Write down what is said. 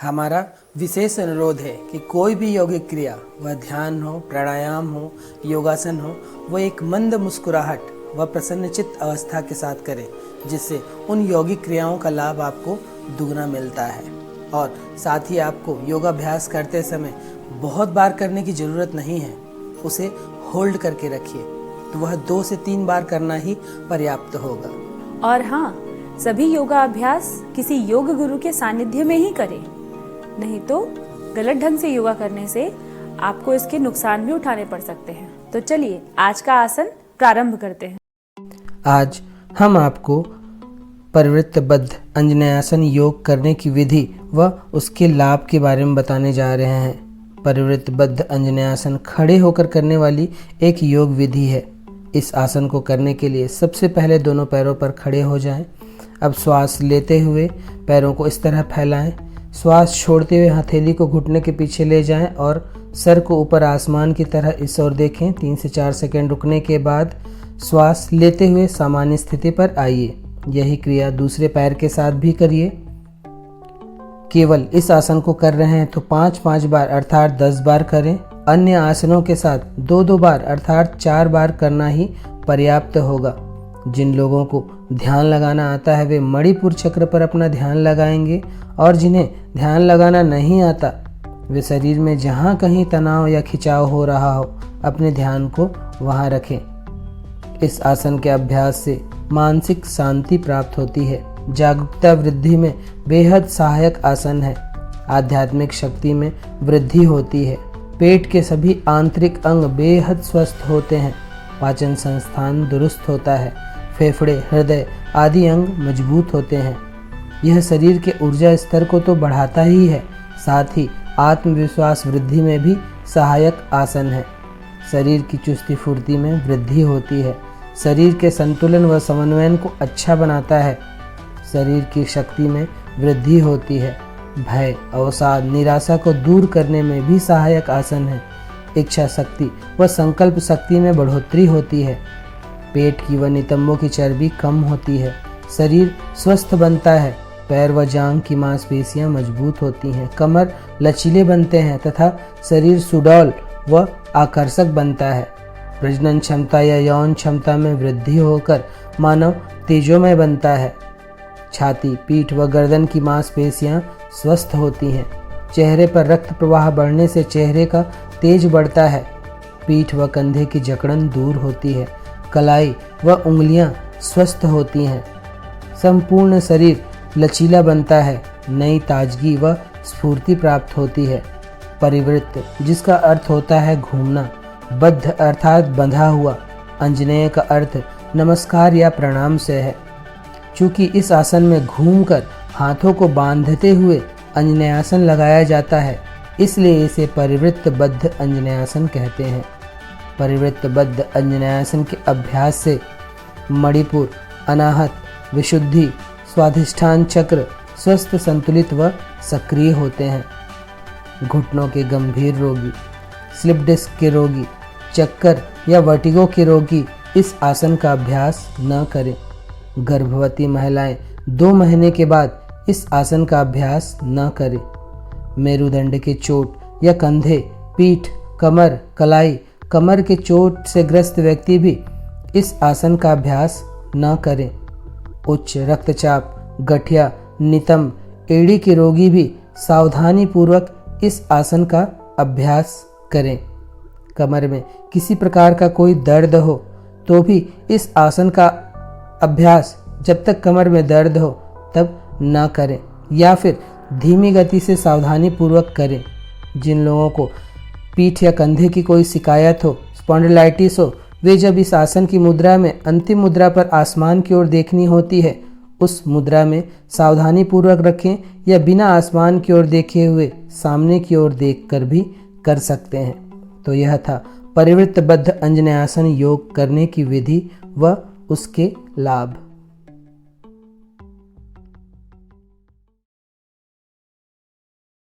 हमारा विशेष अनुरोध है कि कोई भी यौगिक क्रिया, वह ध्यान हो, प्राणायाम हो, योगासन हो, वह एक मंद मुस्कुराहट व प्रसन्नचित्त अवस्था के साथ करें, जिससे उन यौगिक क्रियाओं का लाभ आपको दुगना मिलता है। और साथ ही आपको योगाभ्यास करते समय बहुत बार करने की ज़रूरत नहीं है, उसे होल्ड करके रखिए, तो वह 2 से 3 बार करना ही पर्याप्त होगा। और हाँ, सभी योगा अभ्यास किसी योग गुरु के सानिध्य में ही करें, नहीं तो गलत ढंग से योगा करने से आपको इसके नुकसान भी उठाने पड़ सकते हैं। तो चलिए आज का आसन प्रारंभ करते हैं। आज हम आपको परिवृत्तबद्ध अंजनेयासन योग करने की विधि व उसके लाभ के बारे में बताने जा रहे हैं। परिवृत्तबद्ध अंजनेयासन खड़े होकर करने वाली एक योग विधि है। इस आसन को करने के लिए सबसे पहले दोनों पैरों पर खड़े हो जाएं। अब श्वास लेते हुए पैरों को इस तरह फैलाएं। श्वास छोड़ते हुए हथेली को घुटने के पीछे ले जाएं और सर को ऊपर आसमान की तरह इस ओर देखें। 3 से 4 सेकंड रुकने के बाद श्वास लेते हुए सामान्य स्थिति पर आइए। यही क्रिया दूसरे पैर के साथ भी करिए। केवल इस आसन को कर रहे हैं तो 5-5 बार अर्थात 10 बार करें। अन्य आसनों के साथ 2-2 बार अर्थात 4 बार करना ही पर्याप्त होगा। जिन लोगों को ध्यान लगाना आता है वे मणिपुर चक्र पर अपना ध्यान लगाएंगे, और जिन्हें ध्यान लगाना नहीं आता वे शरीर में जहाँ कहीं तनाव या खिंचाव हो रहा हो अपने ध्यान को वहाँ रखें। इस आसन के अभ्यास से मानसिक शांति प्राप्त होती है, जागरूकता वृद्धि में बेहद सहायक आसन है, आध्यात्मिक शक्ति में वृद्धि होती है, पेट के सभी आंतरिक अंग बेहद स्वस्थ होते हैं, पाचन संस्थान दुरुस्त होता है, फेफड़े, हृदय आदि अंग मजबूत होते हैं। यह शरीर के ऊर्जा स्तर को तो बढ़ाता ही है, साथ ही आत्मविश्वास वृद्धि में भी सहायक आसन है। शरीर की चुस्ती फुर्ती में वृद्धि होती है, शरीर के संतुलन व समन्वयन को अच्छा बनाता है, शरीर की शक्ति में वृद्धि होती है, भय, अवसाद, निराशा को दूर करने में भी सहायक आसन है, इच्छा शक्ति व संकल्प शक्ति में बढ़ोतरी होती है, पेट की व नितंबों की चर्बी कम होती है, शरीर स्वस्थ बनता है, पैर व जांघ की मांसपेशियां मजबूत होती हैं, कमर लचीले बनते हैं तथा शरीर सुडौल व आकर्षक बनता है, प्रजनन क्षमता या यौन क्षमता में वृद्धि होकर मानव तेजोमय बनता है, छाती, पीठ व गर्दन की मांसपेशियां स्वस्थ होती हैं, चेहरे पर रक्त प्रवाह बढ़ने से चेहरे का तेज बढ़ता है, पीठ व कंधे की जकड़न दूर होती है, कलाई व उंगलियां स्वस्थ होती हैं, संपूर्ण शरीर लचीला बनता है, नई ताजगी व स्फूर्ति प्राप्त होती है। परिवृत्त जिसका अर्थ होता है घूमना, बद्ध अर्थात बंधा हुआ, अंजनेय का अर्थ नमस्कार या प्रणाम से है। चूँकि इस आसन में घूमकर हाथों को बांधते हुए अंजनेयासन लगाया जाता है, इसलिए इसे परिवृत्तबद्ध अंजनेयासन कहते हैं। परिवृत्तबद्ध अंजनेयासन के अभ्यास से मणिपुर, अनाहत, विशुद्धि, स्वाधिष्ठान चक्र स्वस्थ, संतुलित व सक्रिय होते हैं। घुटनों के गंभीर रोगी, स्लिप डिस्क के रोगी, चक्कर या वर्टिगो के रोगी इस आसन का अभ्यास न करें। गर्भवती महिलाएं 2 महीने के बाद इस आसन का अभ्यास न करें। मेरुदंड के चोट या कंधे, पीठ, कमर, कलाई, कमर के चोट से ग्रस्त व्यक्ति भी इस आसन का अभ्यास न करें। उच्च रक्तचाप, गठिया, नितंब, एड़ी के रोगी भी सावधानी पूर्वक इस आसन का अभ्यास करें। कमर में किसी प्रकार का कोई दर्द हो तो भी इस आसन का अभ्यास जब तक कमर में दर्द हो तब न करें, या फिर धीमी गति से सावधानी पूर्वक करें। जिन लोगों को पीठ या कंधे की कोई शिकायत हो, स्पॉन्डिलाइटिस हो, वे जब इस आसन की मुद्रा में अंतिम मुद्रा पर आसमान की ओर देखनी होती है, उस मुद्रा में सावधानी पूर्वक रखें, या बिना आसमान की ओर देखे हुए सामने की ओर देखकर भी कर सकते हैं। तो यह था परिवृत्तबद्ध अंजनेयासन योग करने की विधि व उसके लाभ।